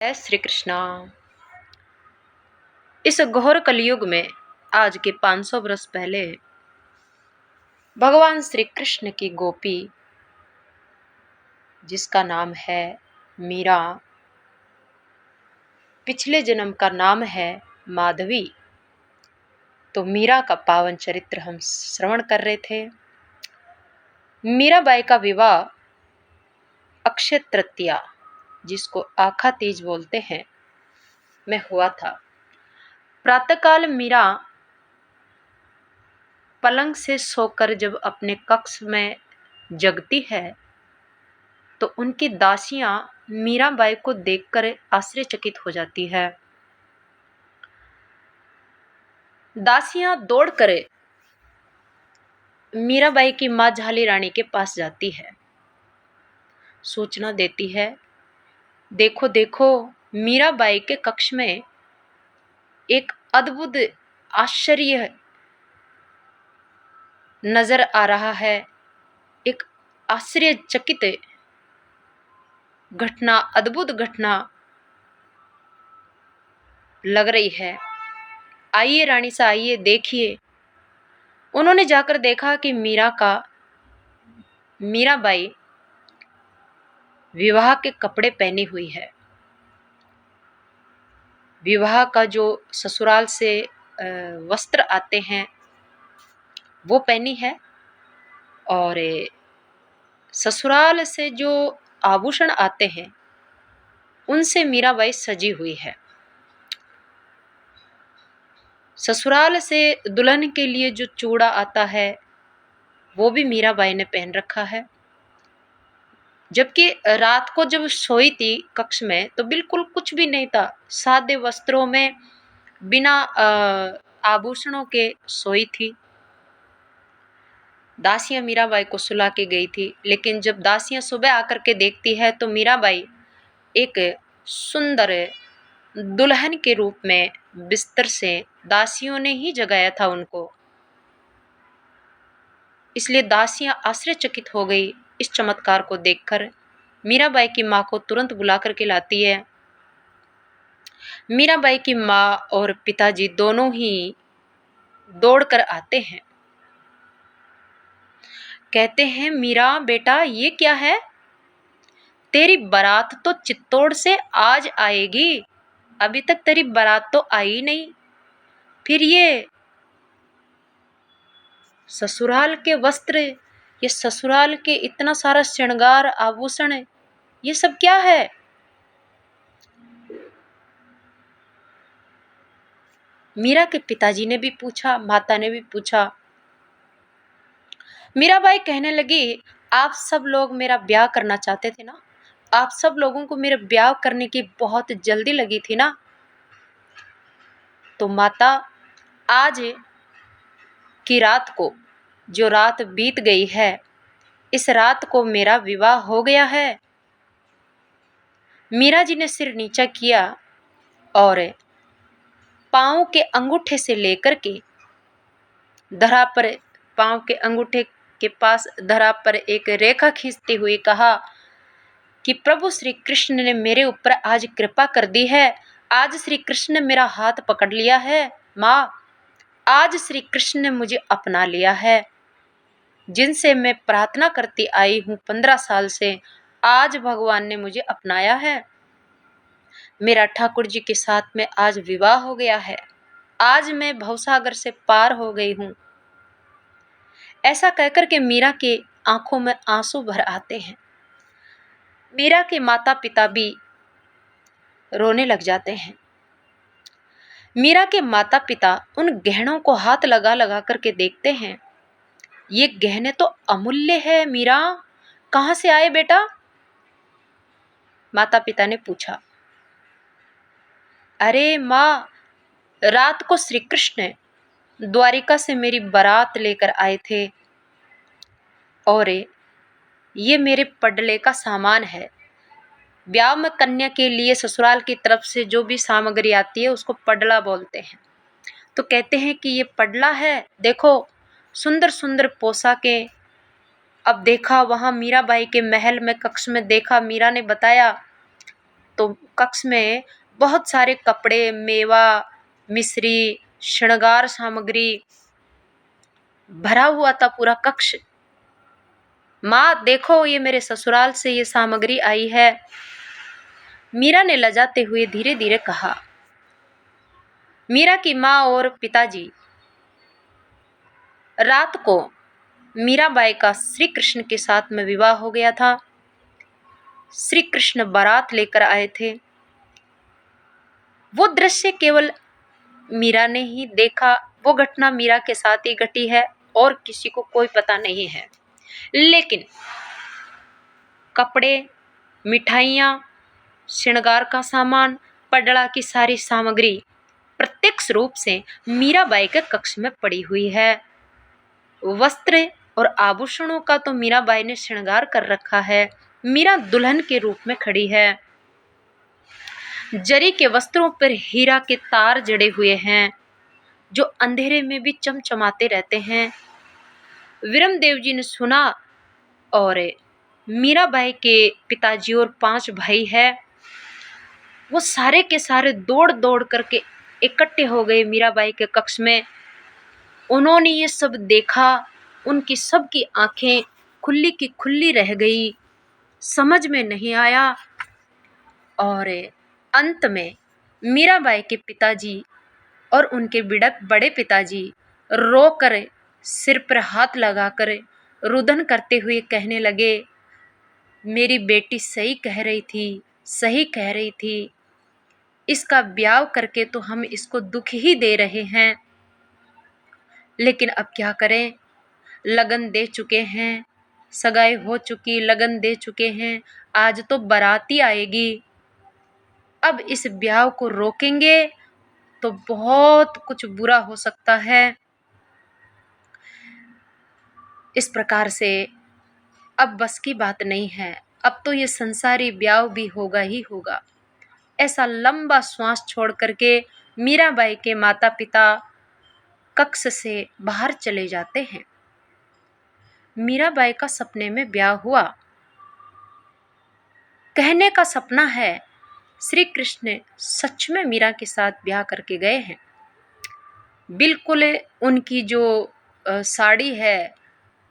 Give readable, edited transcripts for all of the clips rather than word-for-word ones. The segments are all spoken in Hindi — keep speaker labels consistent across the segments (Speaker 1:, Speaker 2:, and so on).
Speaker 1: जय श्री कृष्णा। इस घोर कलयुग में आज के 500 वर्ष पहले भगवान श्री कृष्ण की गोपी जिसका नाम है मीरा, पिछले जन्म का नाम है माधवी। तो मीरा का पावन चरित्र हम श्रवण कर रहे थे। मीराबाई का विवाह अक्षय तृतीया, जिसको आखा तीज बोलते हैं, में हुआ था। प्रातःकाल मीरा पलंग से सोकर जब अपने कक्ष में जगती है तो उनकी दासियां मीराबाई को देखकर आश्चर्यचकित हो जाती है। दासियां दौड़कर मीराबाई की मां झाली रानी के पास जाती है, सूचना देती है, देखो देखो मीराबाई के कक्ष में एक अद्भुत आश्चर्य नजर आ रहा है। एक आश्चर्यचकित घटना, अद्भुत घटना लग रही है। आइए रानी सा, आइए देखिए। उन्होंने जाकर देखा कि मीराबाई विवाह के कपड़े पहनी हुई है। विवाह का जो ससुराल से वस्त्र आते हैं वो पहनी है, और ससुराल से जो आभूषण आते हैं उनसे मीराबाई सजी हुई है। ससुराल से दुल्हन के लिए जो चूड़ा आता है वो भी मीराबाई ने पहन रखा है। जबकि रात को जब सोई थी कक्ष में तो बिल्कुल कुछ भी नहीं था, सादे वस्त्रों में बिना आभूषणों के सोई थी। दासियां मीराबाई को सुला के गई थी, लेकिन जब दासियां सुबह आकर के देखती है तो मीराबाई एक सुंदर दुल्हन के रूप में बिस्तर से दासियों ने ही जगाया था उनको। इसलिए दासियां आश्चर्यचकित हो गई इस चमत्कार को देखकर। मीराबाई की मां को तुरंत बुला करके लाती है। मीराबाई की मां और पिताजी दोनों ही दौड़कर आते हैं। कहते हैं, मीरा बेटा ये क्या है? तेरी बारात तो चित्तौड़ से आज आएगी, अभी तक तेरी बारात तो आई नहीं। फिर ये ससुराल के वस्त्र, ये ससुराल के इतना सारा श्रृंगार आभूषण, ये सब क्या है? मीरा के पिताजी ने भी पूछा, माता ने भी पूछा। मीराबाई कहने लगी, आप सब लोग मेरा ब्याह करना चाहते थे ना, आप सब लोगों को मेरा ब्याह करने की बहुत जल्दी लगी थी ना, तो माता आज की रात को, जो रात बीत गई है, इस रात को मेरा विवाह हो गया है। मीरा जी ने सिर नीचा किया और पांव के अंगूठे से लेकर के धरा पर, पांव के अंगूठे के पास धरा पर एक रेखा खींचते हुए कहा कि प्रभु श्री कृष्ण ने मेरे ऊपर आज कृपा कर दी है। आज श्री कृष्ण ने मेरा हाथ पकड़ लिया है। माँ, आज श्री कृष्ण ने मुझे अपना लिया है। जिनसे मैं प्रार्थना करती आई हूँ 15 साल से, आज भगवान ने मुझे अपनाया है। मेरा ठाकुर जी के साथ में आज विवाह हो गया है। आज मैं भवसागर से पार हो गई हूँ। ऐसा कहकर के मीरा के आंखों में आंसू भर आते हैं। मीरा के माता पिता भी रोने लग जाते हैं। मीरा के माता पिता उन गहनों को हाथ लगा लगा करके देखते हैं। ये गहने तो अमूल्य है मीरा, कहाँ से आए बेटा? माता पिता ने पूछा। अरे माँ, रात को श्री कृष्ण द्वारिका से मेरी बारात लेकर आए थे, और ये मेरे पडले का सामान है। ब्याह में कन्या के लिए ससुराल की तरफ से जो भी सामग्री आती है उसको पडला बोलते हैं। तो कहते हैं कि ये पडला है, देखो सुंदर सुंदर पोशाकें। अब देखा वहां मीराबाई के महल में, कक्ष में देखा, मीरा ने बताया तो कक्ष में बहुत सारे कपड़े, मेवा, मिश्री, श्रृंगार सामग्री भरा हुआ था पूरा कक्ष। माँ देखो, ये मेरे ससुराल से ये सामग्री आई है। मीरा ने लजाते हुए धीरे धीरे कहा। मीरा की माँ और पिताजी, रात को मीराबाई का श्री कृष्ण के साथ में विवाह हो गया था। श्री कृष्ण बारात लेकर आए थे। वो दृश्य केवल मीरा ने ही देखा। वो घटना मीरा के साथ ही घटी है और किसी को कोई पता नहीं है। लेकिन कपड़े, मिठाइयाँ, श्रृंगार का सामान, पडड़ा की सारी सामग्री प्रत्यक्ष रूप से मीराबाई के कक्ष में पड़ी हुई है। वस्त्र और आभूषणों का तो मीराबाई ने श्रृंगार कर रखा है। मीरा दुल्हन के रूप में खड़ी है। जरी के वस्त्रों पर हीरा के तार जड़े हुए हैं जो अंधेरे में भी चमचमाते रहते हैं। वीरमदेव जी ने सुना और मीराबाई के पिताजी और 5 भाई है, वो सारे के सारे दौड़ दौड़ करके इकट्ठे हो गए मीराबाई के कक्ष में। उन्होंने ये सब देखा। उनकी सबकी आंखें खुली की खुली रह गई, समझ में नहीं आया। और अंत में मीराबाई के पिताजी और उनके बड़े पिताजी रोकर सिर पर हाथ लगाकर रुदन करते हुए कहने लगे, मेरी बेटी सही कह रही थी, सही कह रही थी। इसका ब्याह करके तो हम इसको दुख ही दे रहे हैं, लेकिन अब क्या करें। लगन दे चुके हैं, सगाई हो चुकी, लगन दे चुके हैं। आज तो बाराती आएगी। अब इस ब्याह को रोकेंगे तो बहुत कुछ बुरा हो सकता है। इस प्रकार से अब बस की बात नहीं है। अब तो ये संसारी ब्याह भी होगा ही होगा। ऐसा लंबा श्वास छोड़ करके मीराबाई के माता पिता कक्ष से बाहर चले जाते हैं। मीराबाई का सपने में ब्याह हुआ। कहने का सपना है, श्री कृष्ण सच में मीरा के साथ ब्याह करके गए हैं। बिल्कुल उनकी जो साड़ी है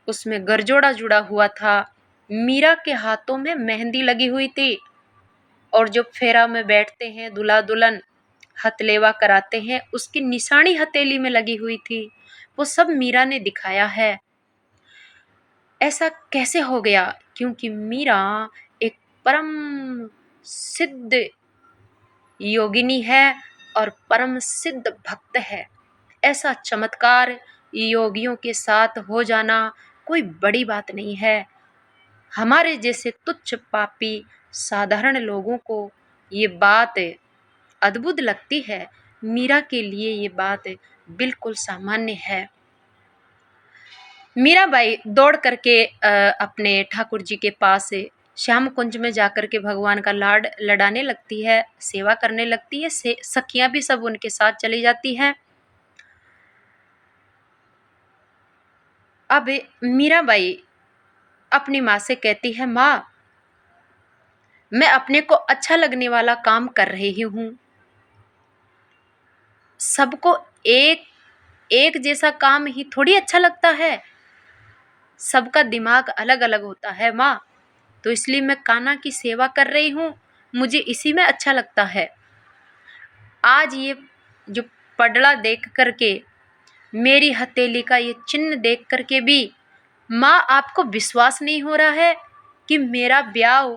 Speaker 1: उसमें गरजोड़ा जुड़ा हुआ था। मीरा के हाथों में मेहंदी लगी हुई थी और जो फेरा में बैठते हैं दूल्हा दुल्हन, हथलेवा कराते हैं, उसकी निशानी हथेली में लगी हुई थी। वो सब मीरा ने दिखाया है। ऐसा कैसे हो गया? क्योंकि मीरा एक परम सिद्ध योगिनी है और परम सिद्ध भक्त है। ऐसा चमत्कार योगियों के साथ हो जाना कोई बड़ी बात नहीं है। हमारे जैसे तुच्छ पापी साधारण लोगों को ये बात अद्भुत लगती है। मीरा के लिए ये बात बिल्कुल सामान्य है। मीराबाई दौड़ करके अपने ठाकुर जी के पास श्याम कुंज में जाकर के भगवान का लाड लडाने लगती है, सेवा करने लगती है। सखियां भी सब उनके साथ चली जाती हैं। अब मीराबाई अपनी माँ से कहती है, माँ मैं अपने को अच्छा लगने वाला काम कर रही हूँ। सबको एक एक जैसा काम ही थोड़ी अच्छा लगता है। सबका दिमाग अलग अलग होता है माँ। तो इसलिए मैं कान्हा की सेवा कर रही हूँ, मुझे इसी में अच्छा लगता है। आज ये जो पडड़ा देख करके, मेरी हथेली का ये चिन्ह देख करके भी माँ आपको विश्वास नहीं हो रहा है कि मेरा ब्याह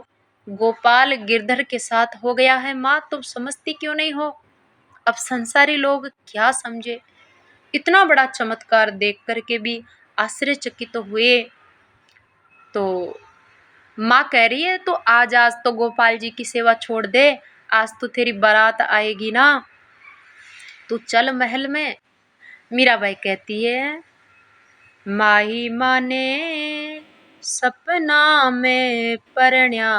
Speaker 1: गोपाल गिरधर के साथ हो गया है। माँ तुम समझती क्यों नहीं हो? अब संसारी लोग क्या समझे। इतना बड़ा चमत्कार देख करके भी आश्चर्यचकित तो हुए। तो माँ कह रही है, तो आज तो गोपाल जी की सेवा छोड़ दे। आज तो तेरी बारात आएगी ना, तू चल महल में। मीराबाई कहती है, माही माने सपना में परण्या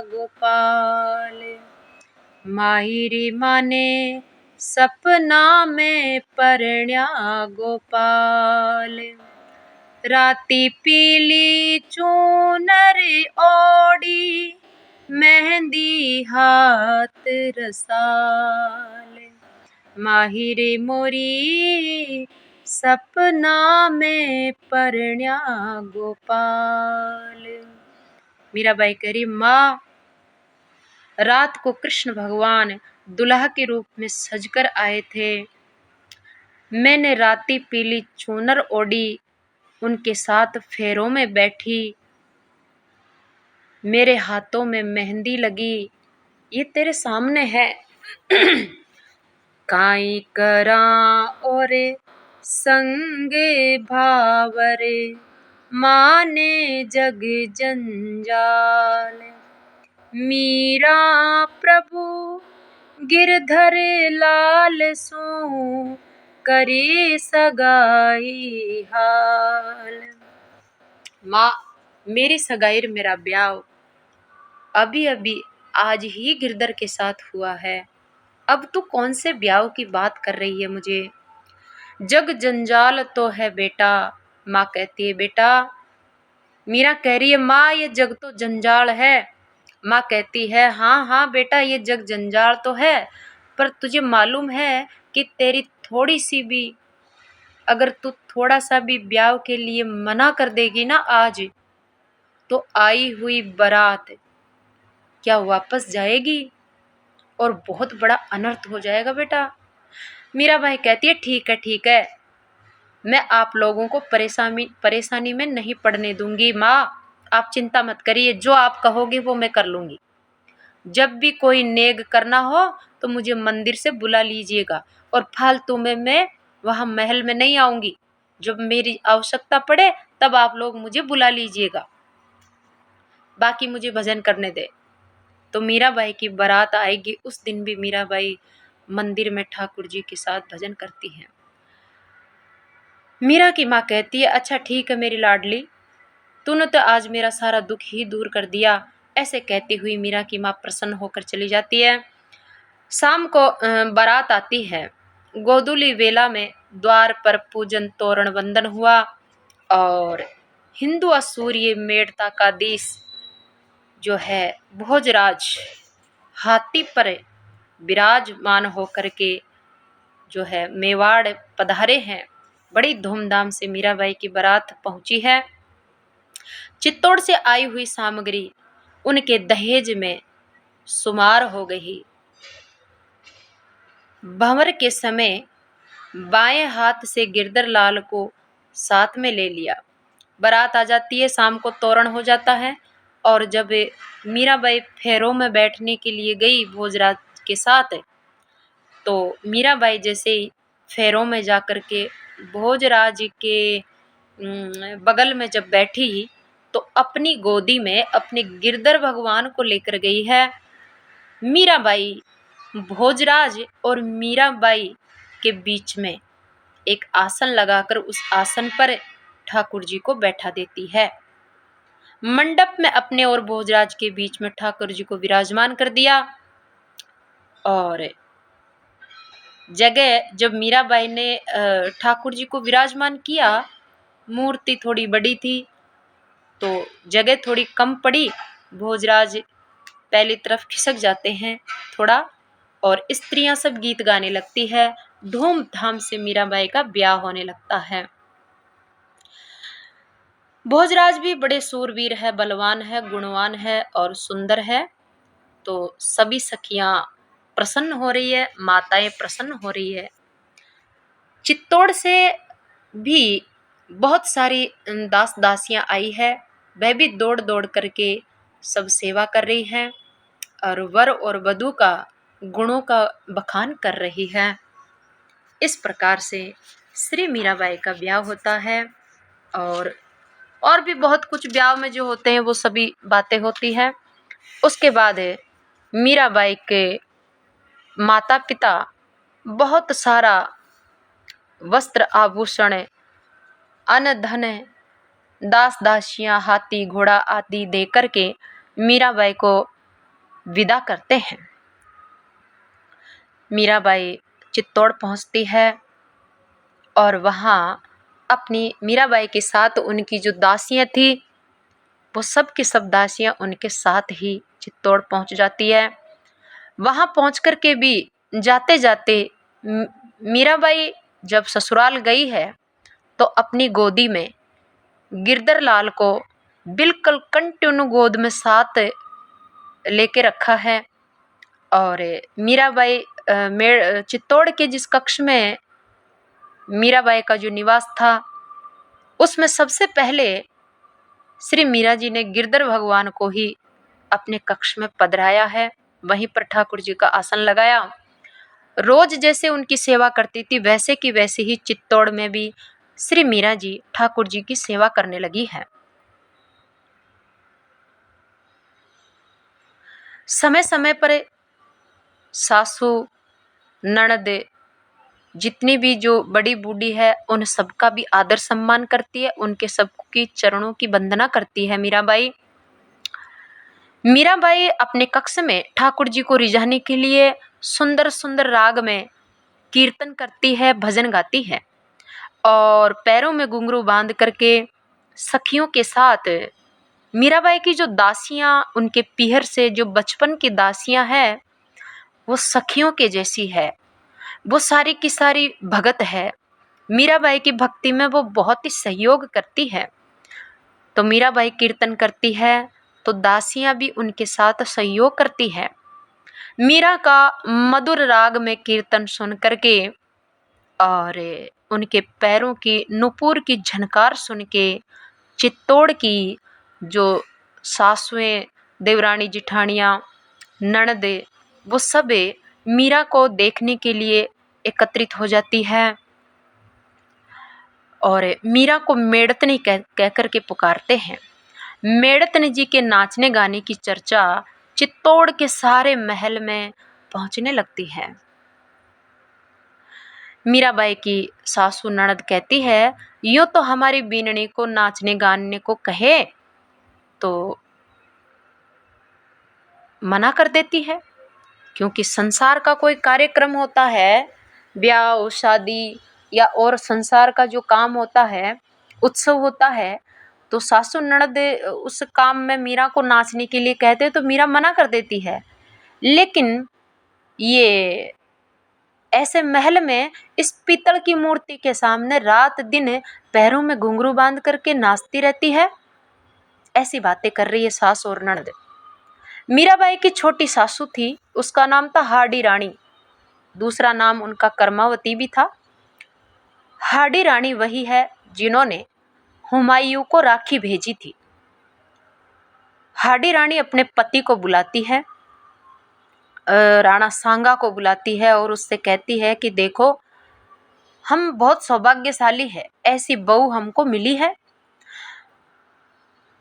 Speaker 1: गोपाल। माहिरी माने सपना में परण्या गोपाल। राती पीली चूनर ओढ़ी मेहंदी हाथ रसाल। माहिरे मोरी सपना में परण्या गोपाल। मीराबाई कह रही, माँ रात को कृष्ण भगवान दुल्हा के रूप में सजकर आए थे। मैंने राती पीली चूनर ओढ़ी, उनके साथ फेरों में बैठी, मेरे हाथों में मेहंदी लगी। ये तेरे सामने है। काई करा ओरे संगे भावरे, माने जग जंजाल। मीरा प्रभु गिरधर लाल सो, करे सगाई हाल। माँ मेरी सगाई मेरा ब्याह अभी अभी आज ही गिरधर के साथ हुआ है। अब तू कौन से ब्याह की बात कर रही है मुझे? जग जंजाल तो है बेटा। माँ कहती है बेटा, मीरा कह रही है माँ ये जग तो जंजाल है। माँ कहती है हाँ हाँ बेटा ये जग जंजाल तो है, पर तुझे मालूम है कि तेरी थोड़ी सी भी, अगर तू थोड़ा सा भी ब्याह के लिए मना कर देगी ना आज, तो आई हुई बारात क्या वापस जाएगी और बहुत बड़ा अनर्थ हो जाएगा बेटा। मीराबाई कहती है ठीक है, मैं आप लोगों को परेशानी में नहीं पड़ने दूंगी। माँ आप चिंता मत करिए, जो आप कहोगे वो मैं कर लूंगी। जब भी कोई नेग करना हो तो मुझे मंदिर से बुला लीजिएगा, और फालतू में मैं वहां महल में नहीं आऊंगी। जब मेरी आवश्यकता पड़े तब आप लोग मुझे बुला लीजिएगा, बाकी मुझे भजन करने दे। तो मीराबाई की बारात आएगी। उस दिन भी मीराबाई मंदिर में ठाकुर जी के साथ भजन करती हैं। मीरा की माँ कहती है अच्छा ठीक है मेरी लाडली, तूने तो आज मेरा सारा दुख ही दूर कर दिया। ऐसे कहती हुई मीरा की माँ प्रसन्न होकर चली जाती है। शाम को बारात आती है। गोधूली वेला में द्वार पर पूजन तोरण वंदन हुआ, और हिंदू असूर्य मेड़ता का देश जो है भोजराज हाथी पर विराजमान होकर के जो है मेवाड़ पधारे हैं। बड़ी धूमधाम से मीराबाई की बारात पहुंची है। चित्तौड़ से आई हुई सामग्री उनके दहेज में शुमार हो गई। भंवर के समय बाएं हाथ से गिरधर लाल को साथ में ले लिया। बारात आ जाती है, शाम को तोरण हो जाता है, और जब मीराबाई फेरों में बैठने के लिए गई भोजराज के साथ, तो मीराबाई जैसे ही फेरों में जाकर के भोजराज के बगल में जब बैठी, तो अपनी गोदी में अपने गिरधर भगवान को लेकर गई है। मीराबाई भोजराज और मीराबाई के बीच में एक आसन लगाकर उस आसन पर ठाकुर जी को बैठा देती है। मंडप में अपने और भोजराज के बीच में ठाकुर जी को विराजमान कर दिया। और जगह जब मीराबाई ने ठाकुर जी को विराजमान किया, मूर्ति थोड़ी बड़ी थी तो जगह थोड़ी कम पड़ी। भोजराज पहली तरफ खिसक जाते हैं थोड़ा, और स्त्रियां सब गीत गाने लगती है। धूमधाम से मीराबाई का ब्याह होने लगता है। भोजराज भी बड़े सूरवीर है, बलवान है, गुणवान है और सुंदर है। तो सभी सखियां प्रसन्न हो रही है, माताएं प्रसन्न हो रही है। चित्तौड़ से भी बहुत सारी दास दासियां आई है। वह भी दौड़ दौड़ करके सब सेवा कर रही हैं और वर और वधू का गुणों का बखान कर रही है। इस प्रकार से श्री मीराबाई का ब्याह होता है। और भी बहुत कुछ ब्याह में जो होते हैं वो सभी बातें होती है। उसके बाद मीराबाई के माता पिता बहुत सारा वस्त्र आभूषण, अन्न धन, दास दासियां, हाथी घोड़ा आदि दे करके मीराबाई को विदा करते हैं। मीराबाई चित्तौड़ पहुंचती है और वहां अपनी मीराबाई के साथ उनकी जो दासियां थी वो सब की सब दासियां उनके साथ ही चित्तौड़ पहुंच जाती है। वहां पहुंच कर के भी जाते जाते मीराबाई जब ससुराल गई है तो अपनी गोदी में गिरधर लाल को बिल्कुल कंटिन्यू गोद में साथ लेके रखा है। और मीराबाई चित्तौड़ के जिस कक्ष में मीराबाई का जो निवास था उसमें सबसे पहले श्री मीरा जी ने गिरधर भगवान को ही अपने कक्ष में पधराया है, वहीं पर ठाकुर जी का आसन लगाया। रोज जैसे उनकी सेवा करती थी वैसे की वैसे ही चित्तौड़ में भी श्री मीरा जी ठाकुर जी की सेवा करने लगी है। समय समय पर सासू ननद जितनी भी जो बड़ी बूढ़ी है उन सबका भी आदर सम्मान करती है, उनके सबकी चरणों की वंदना करती है मीराबाई। मीराबाई अपने कक्ष में ठाकुर जी को रिझाने के लिए सुंदर सुंदर राग में कीर्तन करती है, भजन गाती है और पैरों में घुंघरू बांध करके सखियों के साथ मीराबाई की जो दासियां उनके पीहर से जो बचपन की दासियां हैं वो सखियों के जैसी है, वो सारी की सारी भगत है। मीराबाई की भक्ति में वो बहुत ही सहयोग करती है। तो मीराबाई कीर्तन करती है तो दासियां भी उनके साथ सहयोग करती है। मीरा का मधुर राग में कीर्तन सुन करके और उनके पैरों की नुपुर की झनकार सुन के चित्तौड़ की जो सासुएं, देवरानी जिठानियां, ननद वो सब मीरा को देखने के लिए एकत्रित हो जाती है और मीरा को मेड़तनी कह करके पुकारते हैं। मेड़तनी जी के नाचने गाने की चर्चा चित्तौड़ के सारे महल में पहुंचने लगती है। मीराबाई की सासू ननद कहती है यूं तो हमारी बीननी को नाचने गाने को कहे तो मना कर देती है, क्योंकि संसार का कोई कार्यक्रम होता है, ब्याह शादी या और संसार का जो काम होता है, उत्सव होता है, तो सासू ननद उस काम में मीरा को नाचने के लिए कहते तो मीरा मना कर देती है। लेकिन ये ऐसे महल में इस पीतल की मूर्ति के सामने रात दिन पैरों में घुंघरू बांध करके नाचती रहती है, ऐसी बातें कर रही है सास और ननद। मीराबाई की छोटी सासू थी, उसका नाम था हाडी रानी, दूसरा नाम उनका कर्मावती भी था। हाडी रानी वही है जिन्होंने हुमायूं को राखी भेजी थी। हाडी रानी अपने पति को बुलाती है, राणा सांगा को बुलाती है और उससे कहती है कि देखो हम बहुत सौभाग्यशाली है, ऐसी बहू हमको मिली है।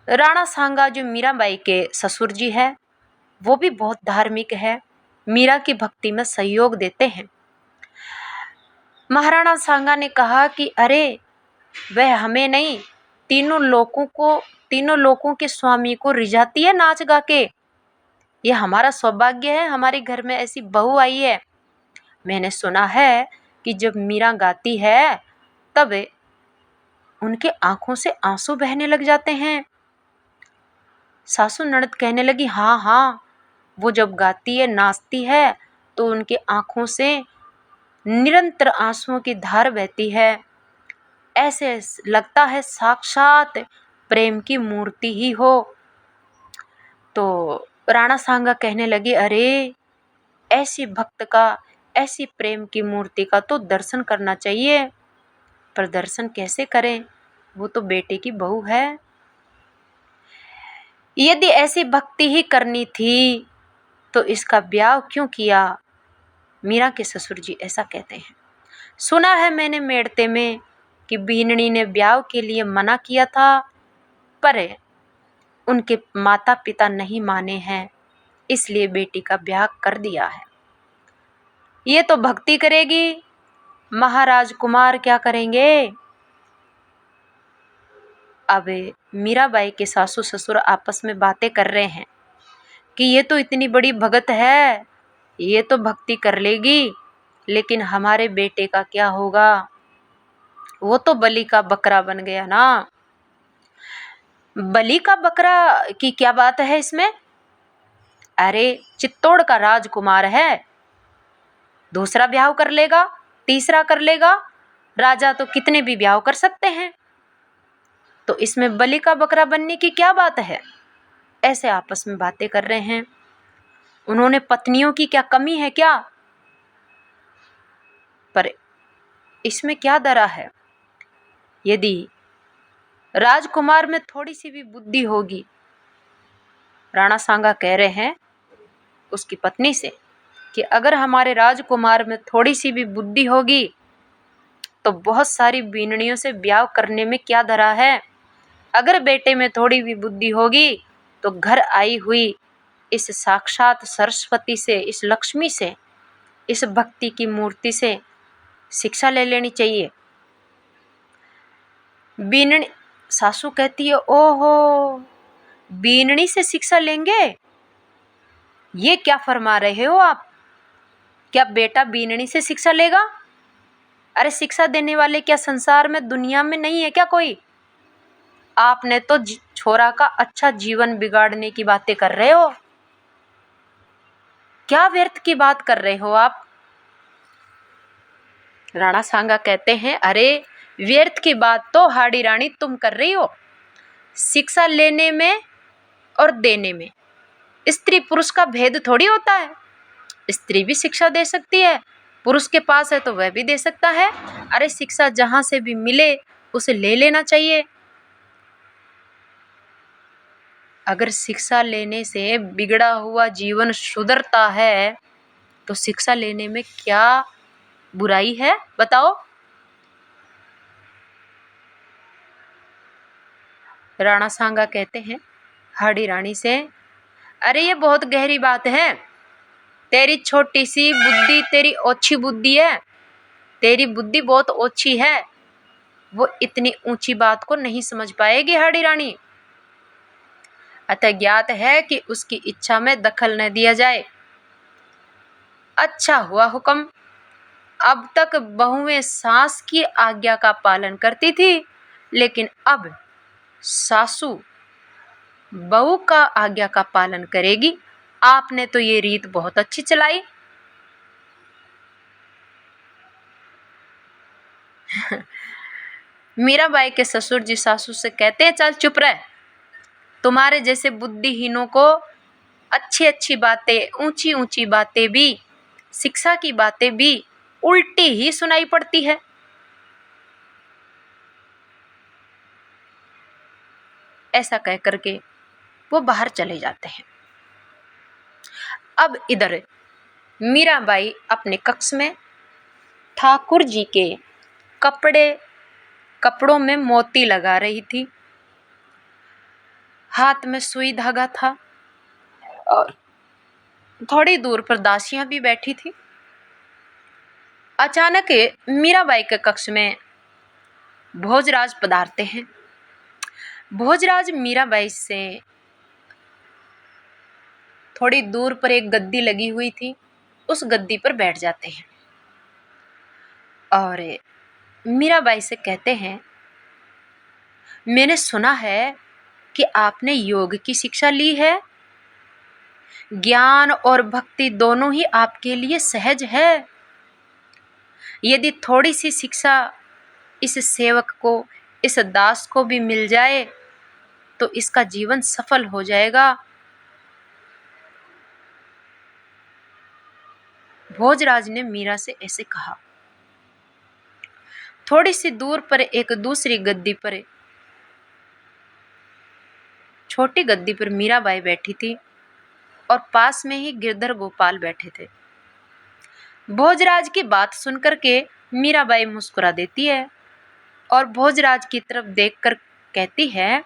Speaker 1: राणा सांगा जो मीराबाई के ससुर जी है वो भी बहुत धार्मिक है, मीरा की भक्ति में सहयोग देते हैं। महाराणा सांगा ने कहा कि अरे वह हमें नहीं तीनों लोगों के स्वामी को रिझाती है नाच गा के, ये हमारा सौभाग्य है, हमारे घर में ऐसी बहू आई है। मैंने सुना है कि जब मीरा गाती है तब उनके आंखों से आंसू बहने लग जाते हैं। सासू ननद कहने लगी हाँ हाँ, वो जब गाती है नाचती है तो उनके आंखों से निरंतर आंसुओं की धार बहती है, ऐसे लगता है साक्षात प्रेम की मूर्ति ही हो। तो राणा सांगा कहने लगे अरे ऐसी भक्त का, ऐसी प्रेम की मूर्ति का तो दर्शन करना चाहिए, पर दर्शन कैसे करें, वो तो बेटे की बहू है। यदि ऐसी भक्ति ही करनी थी तो इसका ब्याह क्यों किया, मीरा के ससुर जी ऐसा कहते हैं। सुना है मैंने मेड़ते में कि बीननी ने ब्याह के लिए मना किया था, पर उनके माता पिता नहीं माने हैं, इसलिए बेटी का ब्याह कर दिया है। ये तो भक्ति करेगी, महाराज कुमार क्या करेंगे। अब मीराबाई के सासू ससुर आपस में बातें कर रहे हैं कि ये तो इतनी बड़ी भगत है, ये तो भक्ति कर लेगी, लेकिन हमारे बेटे का क्या होगा, वो तो बलि का बकरा बन गया ना। बलि का बकरा की क्या बात है इसमें, अरे चित्तौड़ का राजकुमार है, दूसरा ब्याह कर लेगा, तीसरा कर लेगा, राजा तो कितने भी ब्याह कर सकते हैं, तो इसमें बलि का बकरा बनने की क्या बात है। ऐसे आपस में बातें कर रहे हैं। उन्होंने पत्नियों की क्या कमी है क्या? पर इसमें क्या डरा है? यदि राजकुमार में थोड़ी सी भी बुद्धि होगी, राणा सांगा कह रहे हैं उसकी पत्नी से कि अगर हमारे राजकुमार में थोड़ी सी भी बुद्धि होगी तो बहुत सारी बीननियों से ब्याह करने में क्या धरा है। अगर बेटे में थोड़ी भी बुद्धि होगी तो घर आई हुई इस साक्षात सरस्वती से, इस लक्ष्मी से, इस भक्ति की मूर्ति से शिक्षा ले लेनी चाहिए। बीननी सासू कहती है, ओहो, बीननी से शिक्षा लेंगे, ये क्या फरमा रहे हो आप? क्या बेटा बीननी से शिक्षा लेगा? अरे शिक्षा देने वाले क्या संसार में, दुनिया में नहीं है क्या कोई? आपने तो छोरा का अच्छा जीवन बिगाड़ने की बातें कर रहे हो। क्या व्यर्थ की बात कर रहे हो आप? राणा सांगा कहते हैं, अरे व्यर्थ की बात तो हाड़ी रानी तुम कर रही हो। शिक्षा लेने में और देने में स्त्री पुरुष का भेद थोड़ी होता है। स्त्री भी शिक्षा दे सकती है, पुरुष के पास है तो वह भी दे सकता है। अरे शिक्षा जहां से भी मिले उसे ले लेना चाहिए। अगर शिक्षा लेने से बिगड़ा हुआ जीवन सुधरता है तो शिक्षा लेने में क्या बुराई है, बताओ। राणा सांगा कहते हैं हाड़ी रानी से, अरे ये बहुत गहरी बात है। तेरी छोटी सी बुद्धि, तेरी ओछी बुद्धि है, तेरी बुद्धि बहुत ओछी है, वो इतनी ऊंची बात को नहीं समझ पाएगी हाड़ी रानी। अतः ज्ञात है कि उसकी इच्छा में दखल न दिया जाए। अच्छा हुआ हुक्म। अब तक बहुएं सास की आज्ञा का पालन करती थी, लेकिन अब सासू बहू का आज्ञा का पालन करेगी। आपने तो ये रीत बहुत अच्छी चलाई। मीराबाई के ससुर जी सासू से कहते हैं, चल चुप रह, तुम्हारे जैसे बुद्धिहीनों को अच्छी अच्छी बातें, ऊंची ऊंची बातें भी, शिक्षा की बातें भी उल्टी ही सुनाई पड़ती है। ऐसा कह करके वो बाहर चले जाते हैं। अब इधर मीराबाई अपने कक्ष में ठाकुर जी के कपड़ों में मोती लगा रही थी। हाथ में सुई धागा था और थोड़ी दूर पर दासियां भी बैठी थी। अचानक मीराबाई के कक्ष में भोजराज पधारते हैं। भोजराज मीराबाई से थोड़ी दूर पर एक गद्दी लगी हुई थी, उस गद्दी पर बैठ जाते हैं और मीराबाई से कहते हैं, मैंने सुना है कि आपने योग की शिक्षा ली है। ज्ञान और भक्ति दोनों ही आपके लिए सहज है। यदि थोड़ी सी शिक्षा इस सेवक को, इस दास को भी मिल जाए तो इसका जीवन सफल हो जाएगा। भोजराज ने मीरा से ऐसे कहा। थोड़ी सी दूर पर एक दूसरी गद्दी पर, छोटी गद्दी पर मीराबाई बैठी थी और पास में ही गिरधर गोपाल बैठे थे। भोजराज की बात सुनकर के मीराबाई मुस्कुरा देती है और भोजराज की तरफ देखकर कहती है,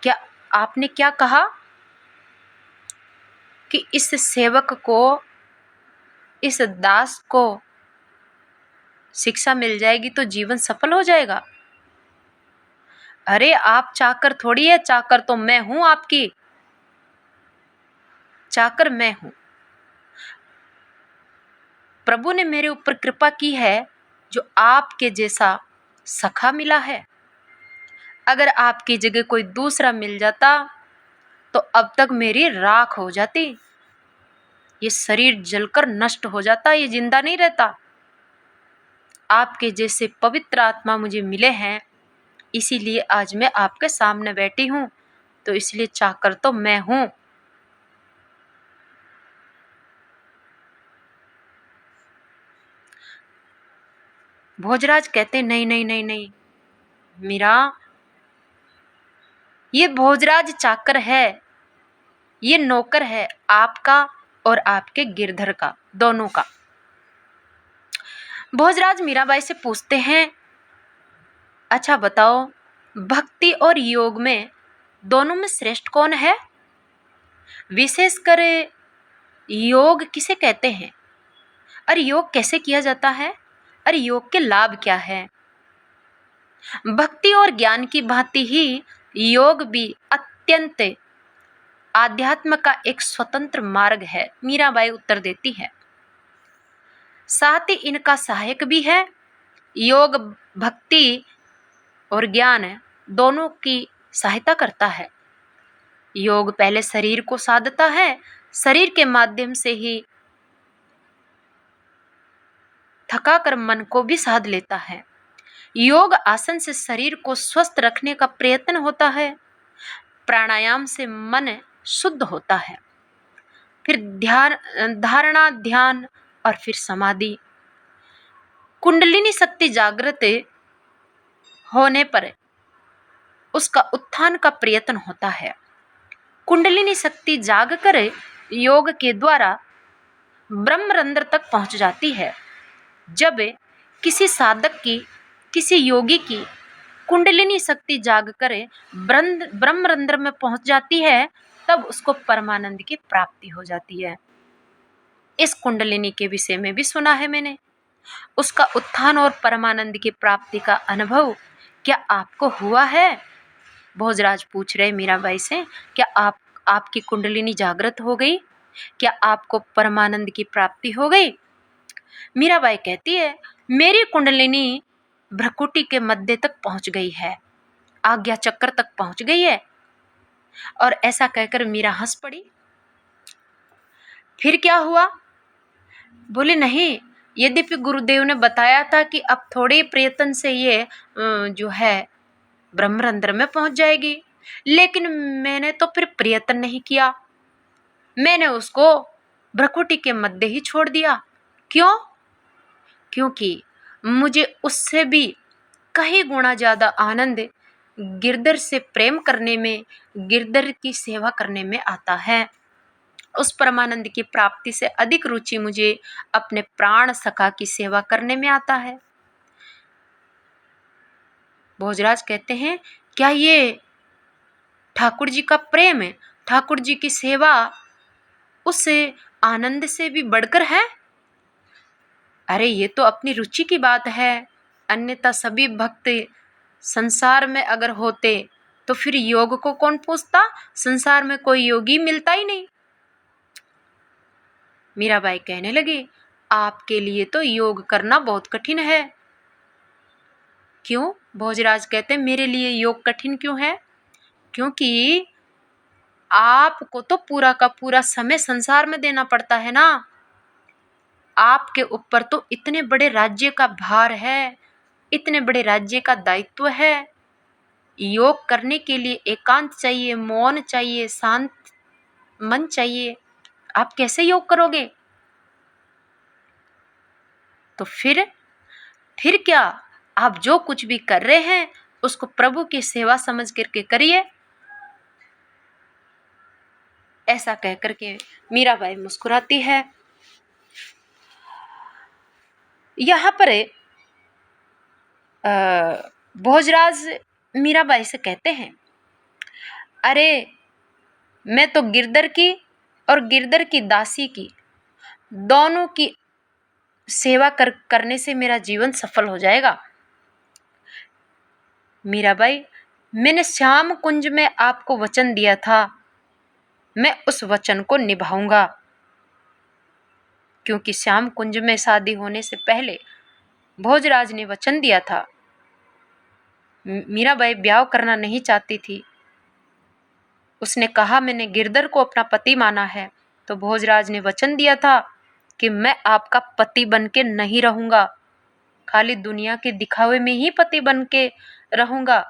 Speaker 1: क्या आपने क्या कहा कि इस सेवक को, इस दास को शिक्षा मिल जाएगी तो जीवन सफल हो जाएगा? अरे आप चाकर थोड़ी है, चाकर तो मैं हूं आपकी, चाकर मैं हूं। प्रभु ने मेरे ऊपर कृपा की है जो आपके जैसा सखा मिला है। अगर आपकी जगह कोई दूसरा मिल जाता तो अब तक मेरी राख हो जाती। ये शरीर जलकर नष्ट हो जाता, ये जिंदा नहीं रहता। आपके जैसे पवित्र आत्मा मुझे मिले हैं, इसीलिए आज मैं आपके सामने बैठी हूं। तो इसलिए चाहकर तो मैं हूं। भोजराज कहते नहीं नहीं नहीं नहीं मीरा, ये भोजराज चाकर है, ये नौकर है आपका और आपके गिरधर का, दोनों का। भोजराज मीराबाई से पूछते हैं, अच्छा बताओ, भक्ति और योग में दोनों में श्रेष्ठ कौन है? विशेषकर योग किसे कहते हैं? और योग कैसे किया जाता है? और योग के लाभ क्या है? भक्ति और ज्ञान की भांति ही योग भी अत्यंत आध्यात्म का एक स्वतंत्र मार्ग है, मीराबाई उत्तर देती है। साथ ही इनका सहायक भी है। योग भक्ति और ज्ञान दोनों की सहायता करता है। योग पहले शरीर को साधता है, शरीर के माध्यम से ही थकाकर मन को भी साध लेता है। योग आसन से शरीर को स्वस्थ रखने का प्रयत्न होता है। प्राणायाम से मन शुद्ध होता है। फिर ध्यान, धारणा, ध्यान और फिर समाधि। कुंडलिनी शक्ति जागृत होने पर उसका उत्थान का प्रयत्न होता है। कुंडलिनी शक्ति जागकर योग के द्वारा ब्रह्मरंध्र तक पहुंच जाती है। जब किसी साधक की, किसी योगी की कुंडलिनी शक्ति जागकर ब्रह्मरंध्र में पहुंच जाती है, तब उसको परमानंद की प्राप्ति हो जाती है। इस कुंडलिनी के विषय में भी सुना है मैंने। उसका उत्थान और परमानंद की प्राप्ति का अनुभव क्या आपको हुआ है? भोजराज पूछ रहे मीराबाई से, क्या आपकी कुंडलिनी जागृत हो गई? क्या आपको परमानंद की प्राप्ति हो गई? मीराबाई कहती है, मेरी कुंडलिनी भ्रकुटी के मध्य तक पहुंच गई है, आज्ञा चक्र तक पहुंच गई है। और ऐसा कहकर मीरा हंस पड़ी। फिर क्या हुआ? बोले नहीं, यद्यपि गुरुदेव ने बताया था कि अब थोड़े प्रयत्न से ये जो है ब्रह्मरंध्र में पहुंच जाएगी, लेकिन मैंने तो फिर प्रयत्न नहीं किया। मैंने उसको भ्रकुटी के मध्य ही छोड़ दिया। क्यों? क्योंकि मुझे उससे भी कई गुना ज्यादा आनंद गिरधर से प्रेम करने में, गिरधर की सेवा करने में आता है। उस परमानंद की प्राप्ति से अधिक रुचि मुझे अपने प्राण सखा की सेवा करने में आता है। भोजराज कहते हैं, क्या ये ठाकुर जी का प्रेम है, ठाकुर जी की सेवा उस आनंद से भी बढ़कर है? अरे ये तो अपनी रुचि की बात है। अन्यथा सभी भक्त संसार में अगर होते तो फिर योग को कौन पूछता? संसार में कोई योगी मिलता ही नहीं। मीराबाई कहने लगी, आपके लिए तो योग करना बहुत कठिन है। क्यों? भोजराज कहते, मेरे लिए योग कठिन क्यों है? क्योंकि आपको तो पूरा का पूरा समय संसार में देना पड़ता है ना। आपके ऊपर तो इतने बड़े राज्य का भार है, इतने बड़े राज्य का दायित्व है। योग करने के लिए एकांत चाहिए, मौन चाहिए, शांत मन चाहिए। आप कैसे योग करोगे? तो फिर क्या? आप जो कुछ भी कर रहे हैं उसको प्रभु की सेवा समझ करके करिए। ऐसा कह करके मीराबाई मुस्कुराती है। यहाँ पर भोजराज मीराबाई से कहते हैं, अरे मैं तो गिरधर की और गिरधर की दासी की, दोनों की सेवा करने से मेरा जीवन सफल हो जाएगा। मीराबाई, मैंने श्याम कुंज में आपको वचन दिया था, मैं उस वचन को निभाऊंगा। क्योंकि श्याम कुंज में शादी होने से पहले भोजराज ने वचन दिया था। मीराबाई ब्याह करना नहीं चाहती थी, उसने कहा, मैंने गिरधर को अपना पति माना है, तो भोजराज ने वचन दिया था कि मैं आपका पति बन के नहीं रहूंगा, खाली दुनिया के दिखावे में ही पति बन के रहूंगा।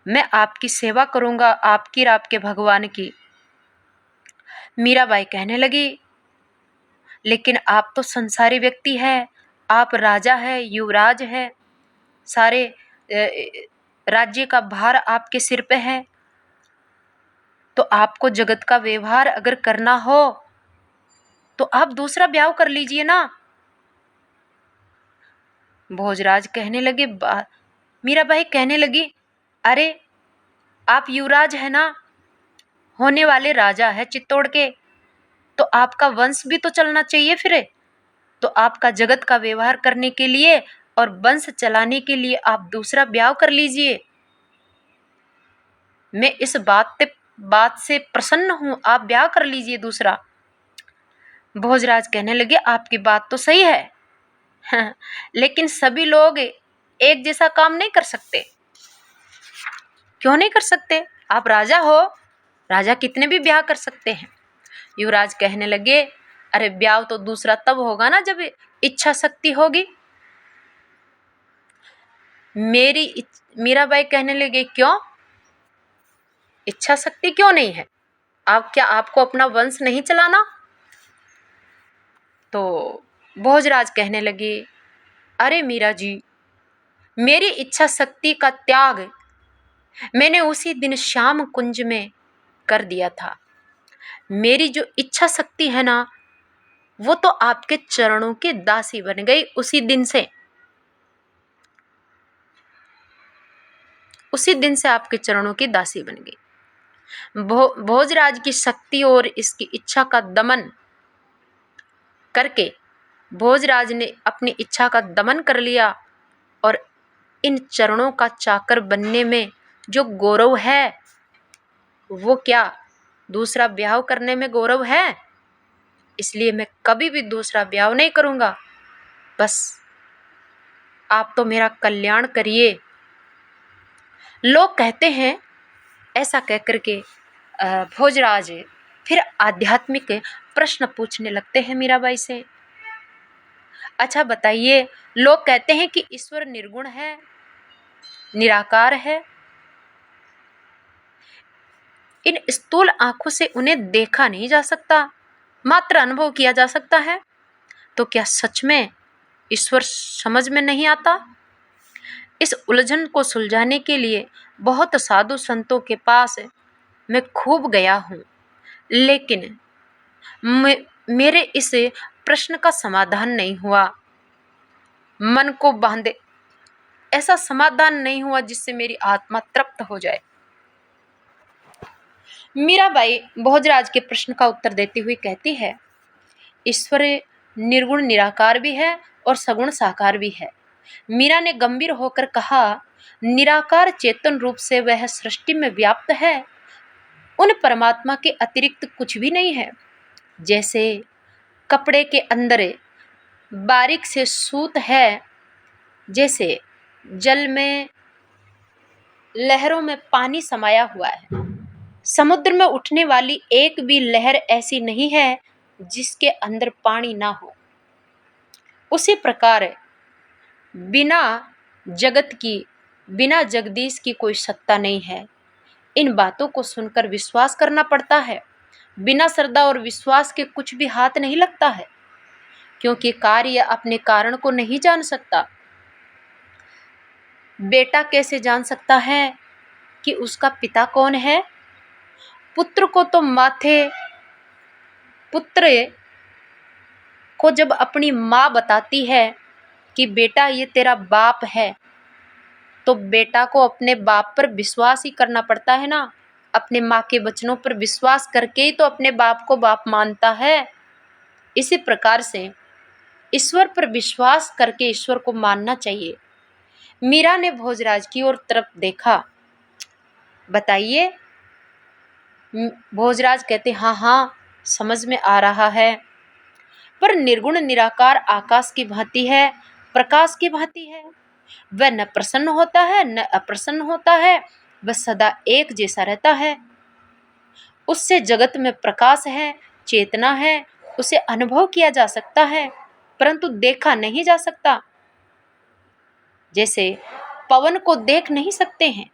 Speaker 1: मैं आपकी सेवा करूंगा, आपकी और आपके भगवान की। मीराबाई कहने लगी, लेकिन आप तो संसारी व्यक्ति है, आप राजा है, युवराज है, सारे राज्य का भार आपके सिर पे है, तो आपको जगत का व्यवहार अगर करना हो तो आप दूसरा ब्याह कर लीजिए ना। भोजराज कहने लगे, मीराबाई कहने लगी, अरे आप युवराज है ना, होने वाले राजा है चित्तौड़ के, तो आपका वंश भी तो चलना चाहिए फिर। तो आपका जगत का व्यवहार करने के लिए और वंश चलाने के लिए आप दूसरा ब्याह कर लीजिए। मैं इस बात से प्रसन्न हूं, आप ब्याह कर लीजिए दूसरा। भोजराज कहने लगे, आपकी बात तो सही है, लेकिन सभी लोग एक जैसा काम नहीं कर सकते। क्यों नहीं कर सकते? आप राजा हो, राजा कितने भी ब्याह कर सकते हैं। युवराज कहने लगे, अरे ब्याह तो दूसरा तब होगा ना जब इच्छा शक्ति होगी। मीराबाई कहने लगे, क्यों इच्छा शक्ति क्यों नहीं है? क्या आपको अपना वंश नहीं चलाना? तो भोजराज कहने लगे, अरे मीरा जी, मेरी इच्छा शक्ति का त्याग मैंने उसी दिन श्याम कुंज में कर दिया था। मेरी जो इच्छा शक्ति है ना, वो तो आपके चरणों की दासी बन गई उसी दिन से। उसी दिन से आपके चरणों की दासी बन गई। भोजराज की शक्ति और इसकी इच्छा का दमन करके भोजराज ने अपनी इच्छा का दमन कर लिया, और इन चरणों का चाकर बनने में जो गौरव है, वो क्या दूसरा ब्याह करने में गौरव है? इसलिए मैं कभी भी दूसरा ब्याह नहीं करूंगा। बस आप तो मेरा कल्याण करिए। लोग कहते हैं, ऐसा कहकर के भोजराज फिर आध्यात्मिक प्रश्न पूछने लगते हैं मीराबाई से। अच्छा बताइए, लोग कहते हैं कि ईश्वर निर्गुण है, निराकार है, इन स्थूल आंखों से उन्हें देखा नहीं जा सकता, मात्र अनुभव किया जा सकता है। तो क्या सच में ईश्वर समझ में नहीं आता? इस उलझन को सुलझाने के लिए बहुत साधु संतों के पास मैं खूब गया हूँ, लेकिन मेरे इस प्रश्न का समाधान नहीं हुआ। मन को बांधे ऐसा समाधान नहीं हुआ जिससे मेरी आत्मा तृप्त हो जाए। मीराबाई भोजराज के प्रश्न का उत्तर देती हुई कहती है, ईश्वर निर्गुण निराकार भी है और सगुण साकार भी है। मीरा ने गंभीर होकर कहा, निराकार चेतन रूप से वह सृष्टि में व्याप्त है, उन परमात्मा के अतिरिक्त कुछ भी नहीं है। जैसे कपड़े के अंदर बारीक से सूत है, जैसे जल में लहरों में पानी समाया हुआ है, समुद्र में उठने वाली एक भी लहर ऐसी नहीं है जिसके अंदर पानी ना हो। उसी प्रकार बिना जगत की, बिना जगदीश की कोई सत्ता नहीं है। इन बातों को सुनकर विश्वास करना पड़ता है। बिना श्रद्धा और विश्वास के कुछ भी हाथ नहीं लगता है, क्योंकि कार्य अपने कारण को नहीं जान सकता। बेटा कैसे जान सकता है कि उसका पिता कौन है? पुत्र को तो पुत्र को जब अपनी माँ बताती है कि बेटा ये तेरा बाप है, तो बेटा को अपने बाप पर विश्वास ही करना पड़ता है ना। अपने माँ के वचनों पर विश्वास करके ही तो अपने बाप को बाप मानता है। इसी प्रकार से ईश्वर पर विश्वास करके ईश्वर को मानना चाहिए। मीरा ने भोजराज की ओर तरफ देखा। बताइए। भोजराज कहते, हाँ हाँ समझ में आ रहा है, पर निर्गुण निराकार आकाश की भांति है, प्रकाश की भांति है। वह न प्रसन्न होता है न अप्रसन्न होता है, वह सदा एक जैसा रहता है। उससे जगत में प्रकाश है, चेतना है, उसे अनुभव किया जा सकता है परंतु देखा नहीं जा सकता। जैसे पवन को देख नहीं सकते हैं,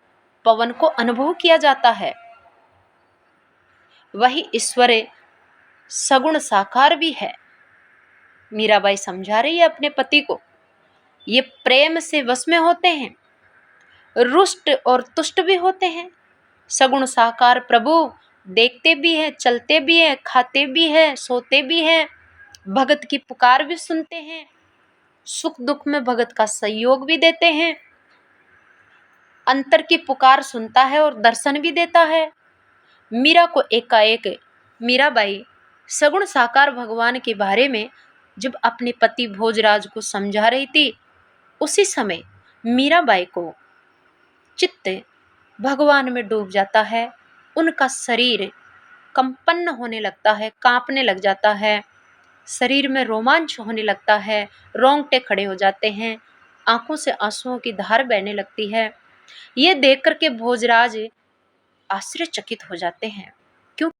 Speaker 1: पवन को अनुभव किया जाता है। वही ईश्वर सगुण साकार भी है। मीराबाई समझा रही है अपने पति को। ये प्रेम से वश में होते हैं, रुष्ट और तुष्ट भी होते हैं। सगुण साकार प्रभु देखते भी हैं, चलते भी हैं, खाते भी हैं, सोते भी हैं, भगत की पुकार भी सुनते हैं, सुख दुख में भगत का सहयोग भी देते हैं, अंतर की पुकार सुनता है और दर्शन भी देता है। मीरा को एकाएक मीराबाई सगुण साकार भगवान के बारे में जब अपने पति भोजराज को समझा रही थी, उसी समय मीराबाई को चित्त भगवान में डूब जाता है। उनका शरीर कंपन होने लगता है, कांपने लग जाता है, शरीर में रोमांच होने लगता है, रोंगटे खड़े हो जाते हैं, आंखों से आंसुओं की धार बहने लगती है। ये देख करके भोजराज आश्चर्यचकित हो जाते हैं। क्यों